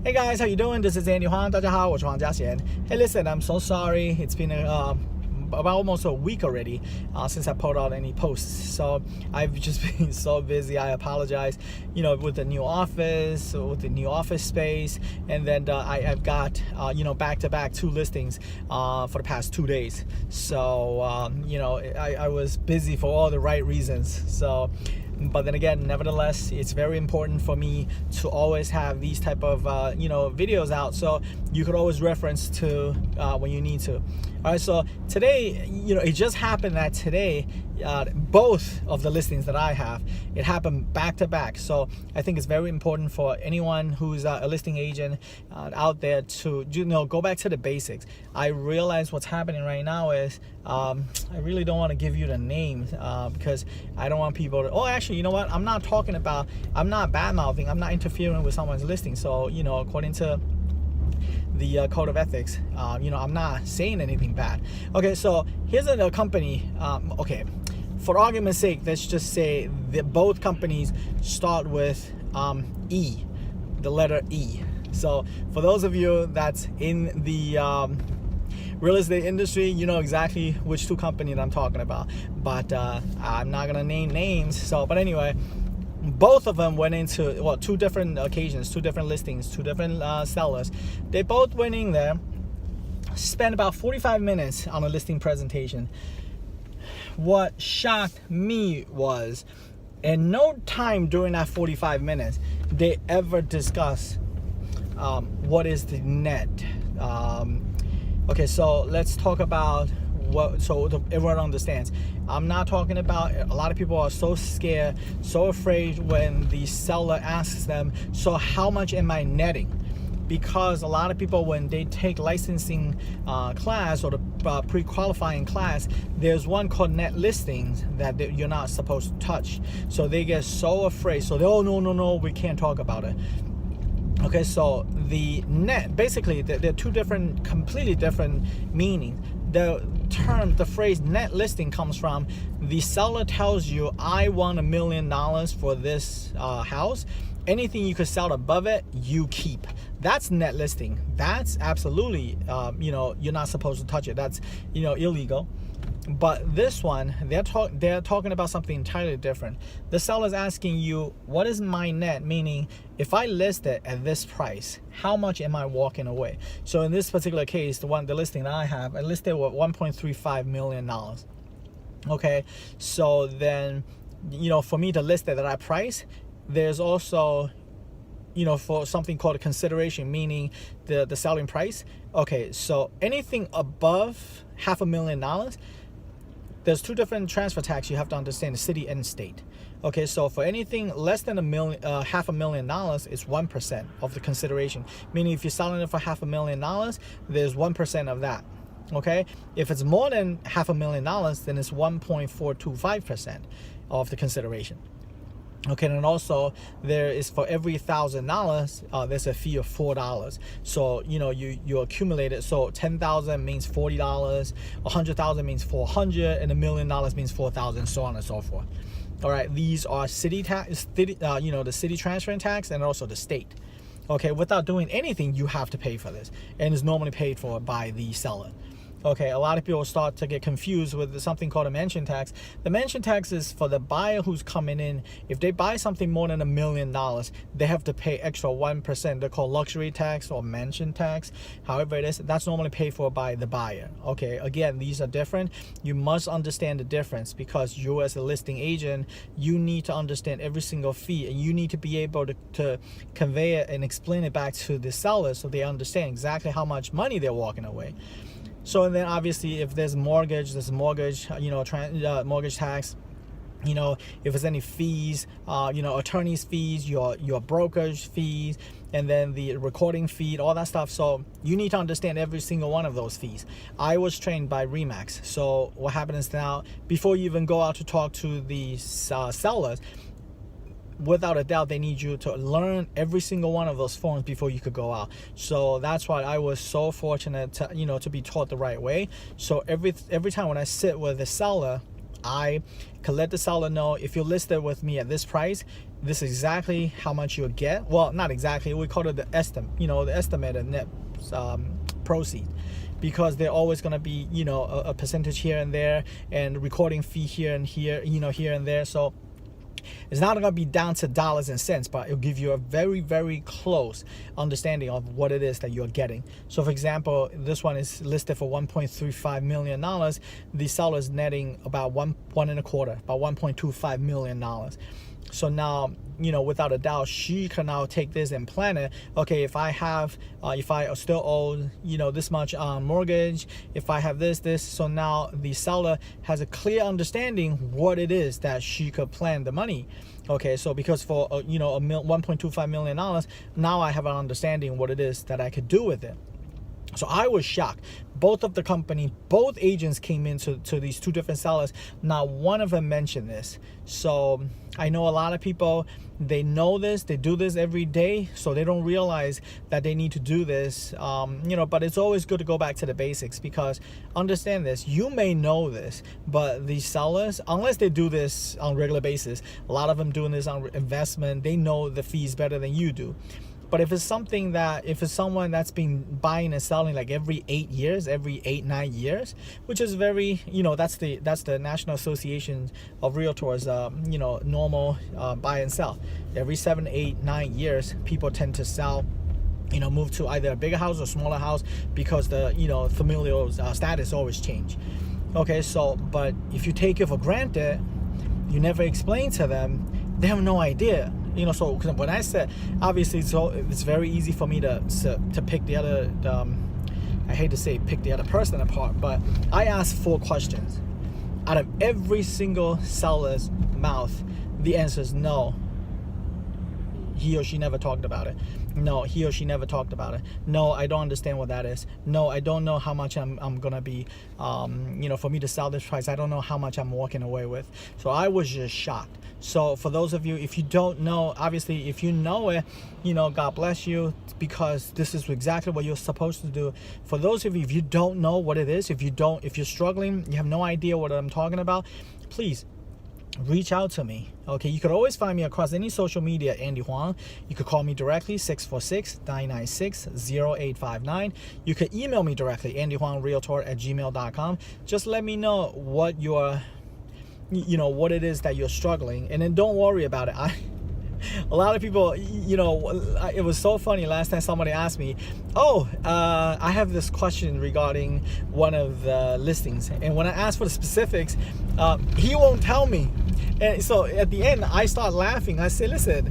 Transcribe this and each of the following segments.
Hey guys, how you doing? This is Andy Huang. 大家好，我是黄家贤. Hey, listen, I'm so sorry. It's been about almost a week already since I put out any posts. So I've just been so busy. I apologize. With the new office, with the new office space, and then I've got back-to-back 2 listings for the past 2 days. So I was busy for all the right reasons. But then again, nevertheless, it's very important for me to always have these type of videos out, so you could always reference to when you need to. All right, so today, it just happened that today, both of the listings that I have, it happened back to back. So I think it's very important for anyone who's a listing agent out there to go back to the basics. I realize what's happening right now is I really don't want to give you the names because I don't want people to. Oh, actually, you know what? I'm not bad mouthing. I'm not interfering with someone's listing. So according to the code of ethics, I'm not saying anything bad. Okay, so here's a company. Okay, for argument's sake, let's just say that both companies start with E, the letter E. So for those of you that's in the real estate industry, you know exactly which 2 companies I'm talking about. But I'm not gonna name names. But anyway, both of them went into 2 different occasions, 2 different listings, 2 different sellers. They both went in there, spent about 45 minutes on a listing presentation. What shocked me was, in no time during that 45 minutes, they ever discuss what is the net. Okay, so let's talk about so everyone understands. I'm not talking about, a lot of people are so scared, so afraid when the seller asks them, so how much am I netting? Because a lot of people, when they take licensing class or the pre-qualifying class, there's one called net listings that you're not supposed to touch. So they get so afraid. So no, we can't talk about it. Okay, so the net, basically, they're 2 different, completely different meanings. The phrase net listing comes from the seller tells you, I want $1 million for this house. Anything you could sell above it, you keep. That's net listing. That's absolutely, you're not supposed to touch it. That's, illegal. But this one, they're talking about something entirely different. The seller's asking you, what is my net? Meaning, if I list it at this price, how much am I walking away? So in this particular case, the listing that I have, I listed with $1.35 million. Okay, so then, for me to list it at that price, there's also, for something called a consideration, meaning the selling price. Okay, so anything above $500,000, there's 2 different transfer tax you have to understand, the city and state. Okay, so for anything less than $500,000, it's 1% of the consideration. Meaning if you're selling it for $500,000, there's 1% of that. Okay, if it's more than $500,000, then it's 1.425% of the consideration. Okay, and also there is, for every $1,000, there's a fee of $4. So you accumulate it. So 10,000 means $40, 100,000 means $400, and $1 million means $4,000, so on and so forth. All right, these are city tax, the city transferring tax, and also the state. Okay, without doing anything, you have to pay for this, and it's normally paid for by the seller. Okay, a lot of people start to get confused with something called a mansion tax. The mansion tax is for the buyer who's coming in. If they buy something more than $1 million, they have to pay extra 1%. They're called luxury tax or mansion tax. However it is, that's normally paid for by the buyer. Okay, again, these are different. You must understand the difference, because you as a listing agent, you need to understand every single fee, and you need to be able to convey it and explain it back to the seller so they understand exactly how much money they're walking away. So, and then obviously if there's mortgage, mortgage tax. If there's any fees, attorney's fees, your brokerage fees, and then the recording fee, all that stuff. So you need to understand every single one of those fees. I was trained by RE/MAX. So what happens now, before you even go out to talk to the sellers, without a doubt, they need you to learn every single one of those forms before you could go out. So that's why I was so fortunate to, to be taught the right way. So every time when I sit with a seller, I can let the seller know, if you list it with me at this price, this is exactly how much you'll get. Well, not exactly, we call it the estimate, the estimated net proceed, because they're always going to be, a percentage here and there, and recording fee here and here, here and there. So it's not going to be down to dollars and cents, but it'll give you a very, very close understanding of what it is that you're getting. So for example, this one is listed for $1.35 million. The seller is netting about one and a quarter, about $1.25 million. So now, without a doubt, she can now take this and plan it. Okay, if I still owe, this much on mortgage, if I have this, so now the seller has a clear understanding what it is that she could plan the money. Okay, so because for, $1.25 million, now I have an understanding what it is that I could do with it. So I was shocked. Both agents came into these two different sellers. Not one of them mentioned this. So I know a lot of people, they know this, they do this every day, so they don't realize that they need to do this. But it's always good to go back to the basics, because understand this, you may know this, but these sellers, unless they do this on a regular basis, a lot of them doing this on investment, they know the fees better than you do. But if it's someone that's been buying and selling like every 8 years, every 8-9 years, which is very, that's the National Association of Realtors, normal buy and sell. Every 7, 8, 9 years, people tend to sell, move to either a bigger house or smaller house, because the, familial status always change. Okay, so, but if you take it for granted, you never explain to them, they have no idea. So when I said, obviously, it's very easy for me to pick the other, I hate to say pick the other person apart, but I asked 4 questions. Out of every single seller's mouth, the answer is no. He or she never talked about it. No, he or she never talked about it. No, I don't understand what that is. No, I don't know how much I'm gonna be, for me to sell this price, I don't know how much I'm walking away with. So I was just shocked. So for those of you, if you don't know, obviously, if you know it, God bless you, because this is exactly what you're supposed to do. For those of you, if you don't know what it is, if you're struggling, you have no idea what I'm talking about, please reach out to me. Okay, you could always find me across any social media, Andy Huang. You could call me directly, 646-996-0859. You could email me directly, andyhuangrealtor@gmail.com. Just let me know what what it is that you're struggling, and then don't worry about it. A lot of people, it was so funny last time somebody asked me, I have this question regarding one of the listings, and when I asked for the specifics, he won't tell me. And so at the end, I start laughing. I say, listen,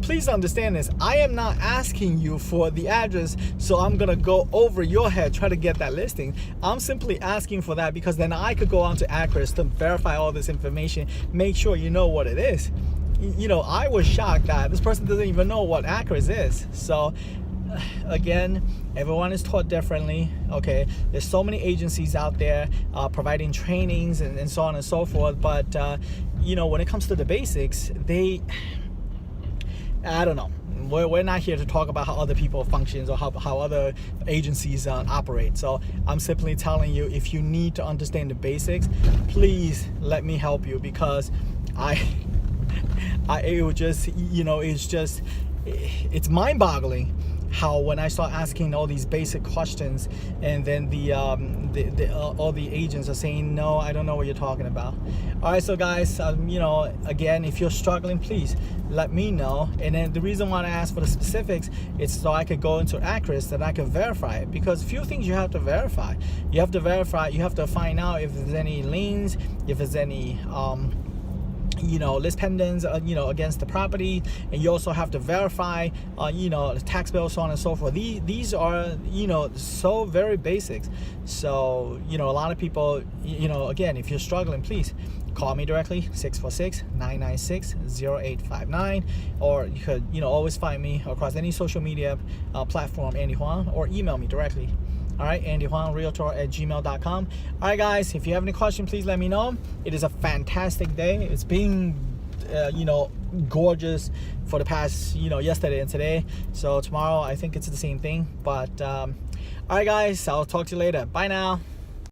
please understand this. I am not asking you for the address, so I'm gonna go over your head, try to get that listing. I'm simply asking for that because then I could go on to Acris to verify all this information, make sure you know what it is. I was shocked that this person doesn't even know what Acris is. So again, everyone is taught differently. Okay, there's so many agencies out there providing trainings and so on and so forth, but when it comes to the basics, I don't know. We're not here to talk about how other people functions or how other agencies operate. So I'm simply telling you, if you need to understand the basics, please let me help you, because it's mind-boggling how when I start asking all these basic questions, and then all the agents are saying, no, I don't know what you're talking about. All right, so guys, again, if you're struggling, please let me know. And then the reason why I asked for the specifics is so I could go into Acris and I can verify it, because few things you have to verify. You have to find out if there's any liens, if there's any list pendants, against the property, and you also have to verify, the tax bill, so on and so forth. These are, so very basics. So, a lot of people, again, if you're struggling, please call me directly, 646-996-0859, or you could, always find me across any social media platform, Andy Huang, or email me directly. All right, andyhuangrealtor@gmail.com. All right, guys, if you have any questions, please let me know. It is a fantastic day. It's been, gorgeous for the past, yesterday and today. So tomorrow, I think it's the same thing. But, all right, guys, I'll talk to you later. Bye now.